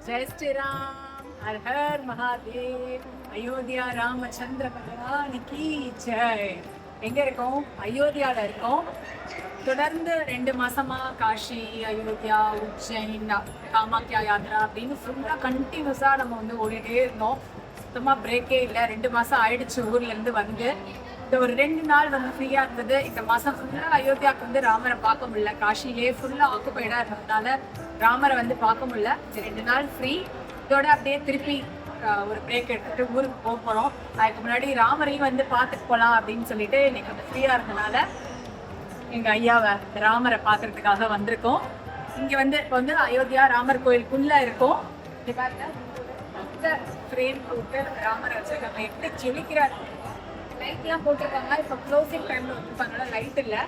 जय श्री राम, हर हर महादेव. அயோத்தியா ராமச்சந்திர பகவானுக்கு ஜெய். எங்க இருக்கோம்? அயோத்தியாவில் இருக்கோம். தொடர்ந்து 2 மாசமா காஷி, அயோத்தியா, உஜ்ஜைன், காமாக்கியா யாத்ரா அப்படின்னு ஃபுல்லாக கண்டினியூஸாக நம்ம வந்து ஓடிட்டே இருந்தோம். சுத்தமாக பிரேக்கே இல்லை. 2 மாதம் ஆயிடுச்சு ஊர்லேருந்து வந்து. இந்த ஒரு 2 நாள் வந்து ஃப்ரீயாக இருந்தது. இந்த மாதம் ஃபுல்லாக அயோத்தியாவுக்கு வந்து ராமரை பார்க்க முடியல. காஷிலே ஃபுல்லாக ஆக்குப்பைடாக இருந்ததுனால ராமரை வந்து பார்க்க முடியல. இந்த 2 நாள் ஃப்ரீ. இதோட அப்படியே திருப்பி ஒரு பிரேக் எடுத்துட்டு ஊருக்கு போக போகிறோம். அதுக்கு முன்னாடி ராமரையும் வந்து பார்த்துட்டு போகலாம் அப்படின்னு சொல்லிட்டு இன்னைக்கு வந்து ஃப்ரீயாக இருந்ததுனால எங்கள் ஐயாவை ராமரை பார்க்கறதுக்காக வந்திருக்கோம். இங்கே வந்து இப்போ வந்து அயோத்தியா ராமர் கோயிலுக்குள்ளே இருக்கோம். ஃப்ரேம் போட்டு ராமரை வச்சுருக்காங்க. எப்படி ஜொலிக்கிறார். லைட்லாம் போட்டிருக்காங்க. இப்போ க்ளோசிங் டைமில் வச்சுருப்பாங்கனால லைட் இல்லை.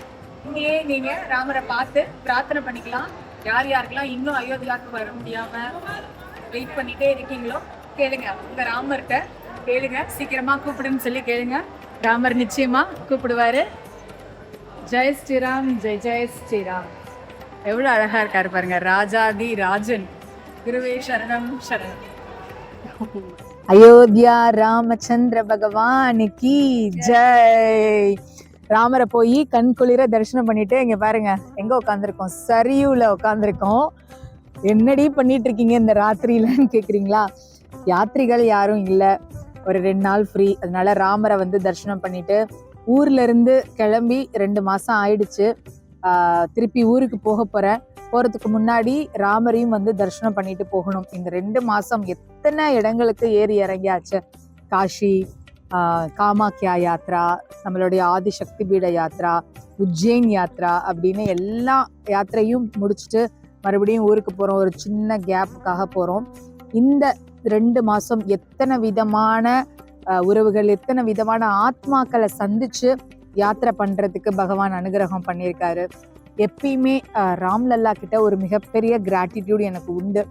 இங்கேயே நீங்கள் ராமரை பார்த்து பிரார்த்தனை பண்ணிக்கலாம். யார் யாருக்கெல்லாம் இன்னும் அயோத்தியாவுக்கு வர முடியாமல் வெயிட் பண்ணிகிட்டே இருக்கீங்களோ கேளுங்க. உங்கள் ராமர்கிட்ட கேளுங்க. சீக்கிரமாக கூப்பிடுன்னு சொல்லி கேளுங்க. ராமர் நிச்சயமாக கூப்பிடுவார். ஜெய் ஸ்ரீராம், ஜெய் ஜெய் ஸ்ரீராம். எவ்வளோ அழகாக இருக்காரு பாருங்க. ராஜாதி ராஜன். குருவே சரணம் சரணம். அயோத்தியா ராமச்சந்திர பகவானுக்கு ஜெய். ராமரை போய் கண் குளிர தரிசனம் பண்ணிட்டு இங்க பாருங்க எங்க உட்காந்துருக்கோம். சரியூல உட்காந்துருக்கோம். என்னடி பண்ணிட்டு இருக்கீங்க இந்த ராத்திரியிலன்னு கேக்குறீங்களா? யாத்திரிகள் யாரும் இல்லை. ஒரு 2 நாள் ஃப்ரீ. அதனால ராமரை வந்து தரிசனம் பண்ணிட்டு ஊர்ல இருந்து கிளம்பி 2 மாசம் ஆயிடுச்சு. திருப்பி ஊருக்கு போறதுக்கு முன்னாடி ராமரையும் வந்து தரிசனம் பண்ணிட்டு போகணும். இந்த 2 மாசம் எத்தனை இடங்களுக்கு ஏறி இறங்கியாச்சு. காஷி, காமாக்கியா யாத்ரா, நம்மளுடைய ஆதிசக்தி பீட யாத்ரா, உஜ்ஜைன் யாத்ரா அப்படின்னு எல்லா யாத்திரையும் முடிச்சுட்டு மறுபடியும் ஊருக்கு போகிறோம். ஒரு சின்ன கேப்புக்காக போகிறோம். இந்த 2 மாதம் எத்தனை விதமான உறவுகள், எத்தனை விதமான ஆத்மாக்களை சந்திச்சு யாத்திரை பண்ணுறதுக்கு பகவான் அனுகிரகம் பண்ணியிருக்காரு. எப்பயுமே ராம்லல்லா கிட்ட ஒரு மிகப்பெரிய கிராட்டிடியூட் எனக்கு உண்டு.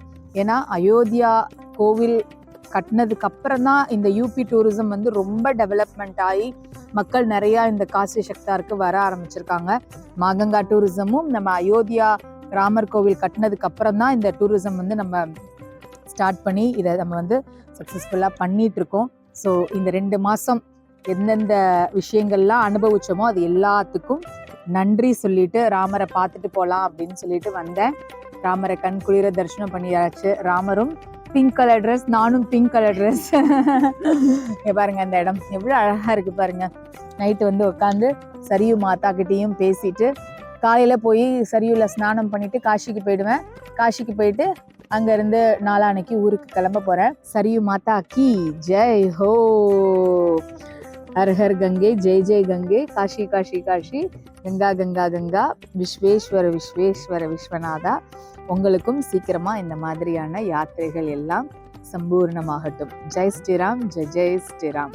ஏன்னா அயோத்தியா கோவில் கட்டினதுக்கு அப்புறம் தான் இந்த யூபி டூரிசம் வந்து ரொம்ப டெவலப்மெண்ட் ஆகி மக்கள் நிறையா இந்த காசி சக்தாருக்கு வர ஆரம்பிச்சிருக்காங்க. மாகங்கா டூரிசமும் நம்ம அயோத்தியா ராமர் கோவில் கட்டினதுக்கு அப்புறம் தான் இந்த டூரிசம் வந்து நம்ம ஸ்டார்ட் பண்ணி இதை நம்ம வந்து சக்ஸஸ்ஃபுல்லாக பண்ணிட்டு இருக்கோம். ஸோ இந்த 2 மாதம் எந்தெந்த விஷயங்கள்லாம் அனுபவிச்சோமோ அது எல்லாத்துக்கும் நன்றி சொல்லிட்டு ராமரை பார்த்துட்டு போகலாம் அப்படின்னு சொல்லிட்டு வந்தேன். ராமரை கண் குளிர தரிசனம் பண்ணியாச்சு. ராமரும் பிங்க் கலர் ட்ரெஸ், நானும் பிங்க் கலர் ட்ரெஸ். பாருங்க அந்த இடம் எவ்வளோ அழகா இருக்கு பாருங்க. நைட்டு வந்து உட்காந்து சரியு மாதா கிட்டேயும் பேசிட்டு காலையில போய் சரியூல ஸ்நானம் பண்ணிட்டு காஷிக்கு போயிடுவேன். காஷிக்கு போயிட்டு அங்கேருந்து நாளான்னைக்கு ஊருக்கு கிளம்ப போகிறேன். சரியூ மாதா கி ஜெய் ஹோ. ஹர் ஹர் கங்கை, ஜெய் ஜெய் கங்கை, காஷி காஷி காஷி, கங்கா கங்கா கங்கா, விஸ்வேஸ்வர விஸ்வேஸ்வர விஸ்வநாதா. உங்களுக்கும் சீக்கிரமா இந்த மாதிரியான யாத்திரைகள் எல்லாம் சம்பூர்ணமாகட்டும். ஜெய் ஸ்ரீராம், ஜெய் ஜெய் ஸ்ரீராம்.